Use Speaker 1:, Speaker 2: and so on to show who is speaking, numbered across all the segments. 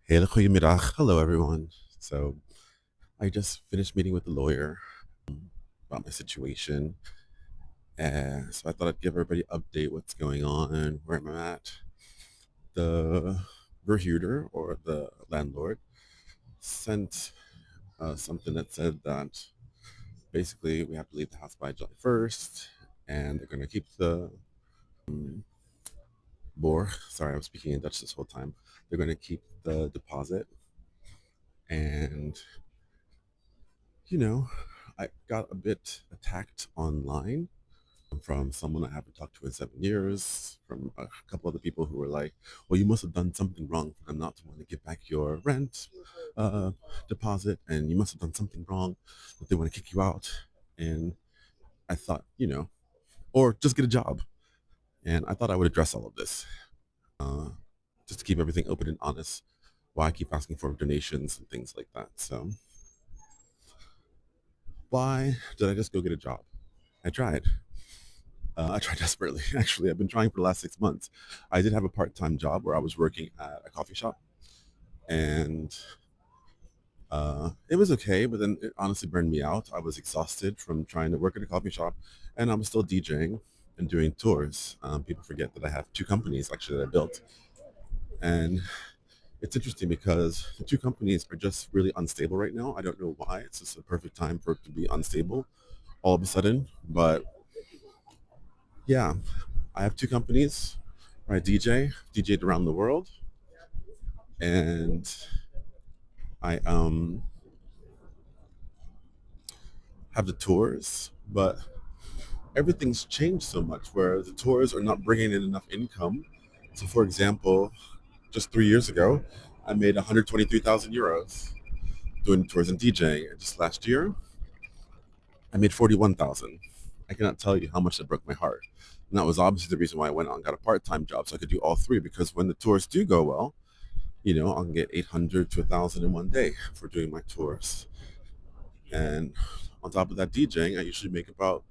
Speaker 1: Hele goedemiddag. Hello, everyone. So I just finished meeting with the lawyer about my situation. So I thought I'd give everybody an update what's going on, where I'm at. The verhuter, or the landlord, sent something that said that basically we have to leave the house by July 1st, and they're going to keep the boor. Sorry, I was speaking in Dutch this whole time. They're going to keep the deposit, and you know, I got a bit attacked online from someone I haven't talked to in 7 years, from a couple other people who were like, "Well, you must have done something wrong for them not to want to give back your rent uh, deposit, and you must have done something wrong that they want to kick you out." And I thought, or just get a job. And I thought I would address all of this, uh, just to keep everything open and honest. Why I keep asking for donations and things like that. So why did I just go get a job? I tried. I tried desperately. Actually, I've been trying for the last 6 months. I did have a part-time job where I was working at a coffee shop, and it was okay. But then it honestly burned me out. I was exhausted from trying to work at a coffee shop, and I was still DJing and doing tours. People forget that I have two companies actually that I built, and it's interesting because the two companies are just really unstable right now. I don't know why. It's just a perfect time for it to be unstable all of a sudden. But yeah, I have two companies where I DJ'd around the world, and I have the tours, but everything's changed so much where the tours are not bringing in enough income. So, for example, just 3 years ago, I made 123,000 euros doing tours and DJing. And just last year, I made 41,000. I cannot tell you how much that broke my heart. And that was obviously the reason why I went out and got a part-time job so I could do all three. Because when the tours do go well, I can get 800 to 1,000 in one day for doing my tours. And on top of that, DJing, I usually make about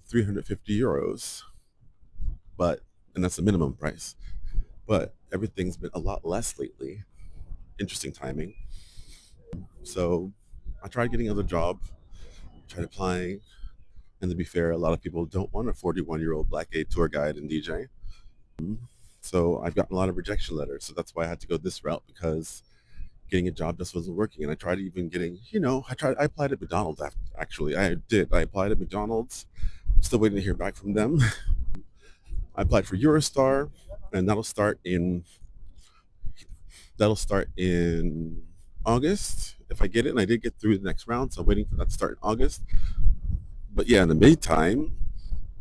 Speaker 1: 350 euros, but and that's the minimum price. But everything's been a lot less lately. Interesting timing. So I tried getting another job, tried applying, and to be fair, a lot of people don't want a 41-year-old black aid tour guide and DJ. So I've gotten a lot of rejection letters. So that's why I had to go this route, because getting a job just wasn't working. And I tried even getting, I applied at McDonald's. Actually, I did. I applied at McDonald's. Still waiting to hear back from them. I applied for Eurostar, and that'll start in August if I get it. And I did get through the next round, so I'm waiting for that to start in August. But yeah, in the meantime,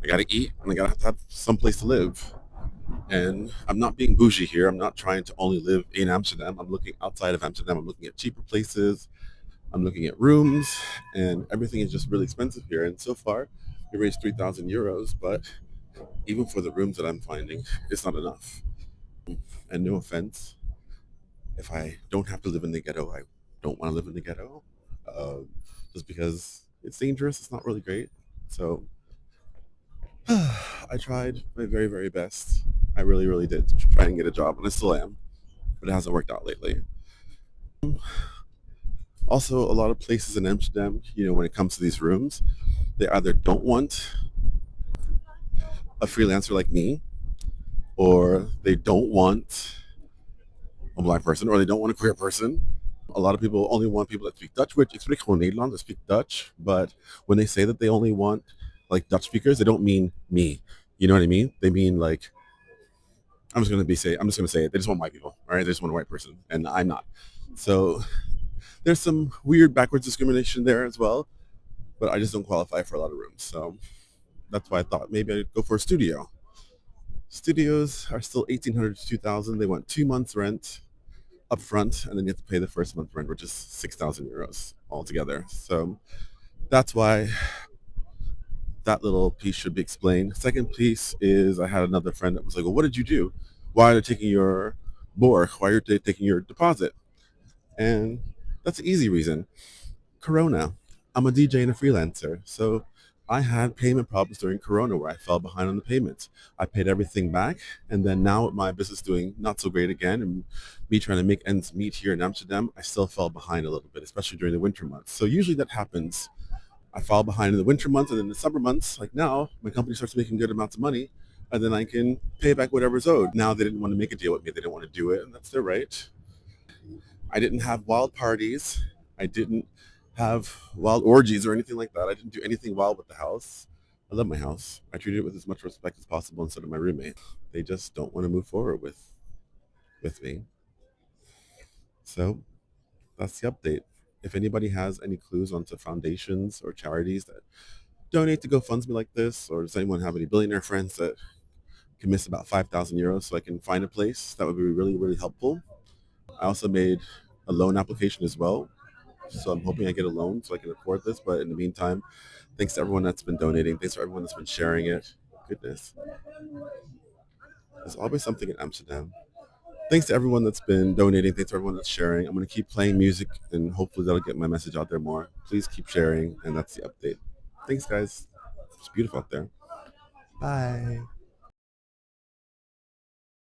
Speaker 1: I gotta eat and I gotta have to have some place to live. And I'm not being bougie here. I'm not trying to only live in Amsterdam. I'm looking outside of Amsterdam. I'm looking at cheaper places. I'm looking at rooms, and everything is just really expensive here. And so far, we raised 3,000 euros, but even for the rooms that I'm finding, it's not enough. And no offense, if I don't have to live in the ghetto, I don't want to live in the ghetto, uh, just because it's dangerous. It's not really great. So I tried my very, very best. I really, really did to try and get a job, and I still am, but it hasn't worked out lately. Also, a lot of places in Amsterdam, when it comes to these rooms, they either don't want a freelancer like me, or they don't want a black person, or they don't want a queer person. A lot of people only want people that speak Dutch, which ik spreek gewoon Nederlands, that speak Dutch. But when they say that they only want like Dutch speakers, they don't mean me. You know what I mean? They mean like I'm just gonna say it. They just want white people, all right? They just want a white person, and I'm not. So there's some weird backwards discrimination there as well. But I just don't qualify for a lot of rooms. So that's why I thought maybe I'd go for a studio. Studios are still 1,800 to 2,000. They want 2 months rent up front, and then you have to pay the first month rent, which is 6,000 euros altogether. So that's why that little piece should be explained. Second piece is I had another friend that was like, well, what did you do? Why are they taking your board? Why are they taking your deposit? And that's an easy reason. Corona. I'm a DJ and a freelancer. So I had payment problems during Corona where I fell behind on the payments. I paid everything back, and then now with my business doing not so great again, and me trying to make ends meet here in Amsterdam, I still fell behind a little bit, especially during the winter months. So usually that happens. I fall behind in the winter months, and then in the summer months, like now, my company starts making good amounts of money, and then I can pay back whatever's owed. Now they didn't want to make a deal with me; they didn't want to do it, and that's their right. I didn't have wild parties. I didn't have wild orgies or anything like that. I didn't do anything wild with the house. I love my house. I treated it with as much respect as possible instead of my roommate. They just don't want to move forward with me. So that's the update. If anybody has any clues onto foundations or charities that donate to GoFundMe like this, or does anyone have any billionaire friends that can miss about 5,000 euros so I can find a place, that would be really, really helpful. I also made a loan application as well. So I'm hoping I get a loan so I can afford this. But in the meantime, thanks to everyone that's been donating. Thanks to everyone that's been sharing it. Goodness, there's always something in Amsterdam. Thanks to everyone that's been donating. Thanks to everyone that's sharing. I'm going to keep playing music and hopefully that'll get my message out there more. Please keep sharing. And that's the update. Thanks, guys. It's beautiful out there. Bye.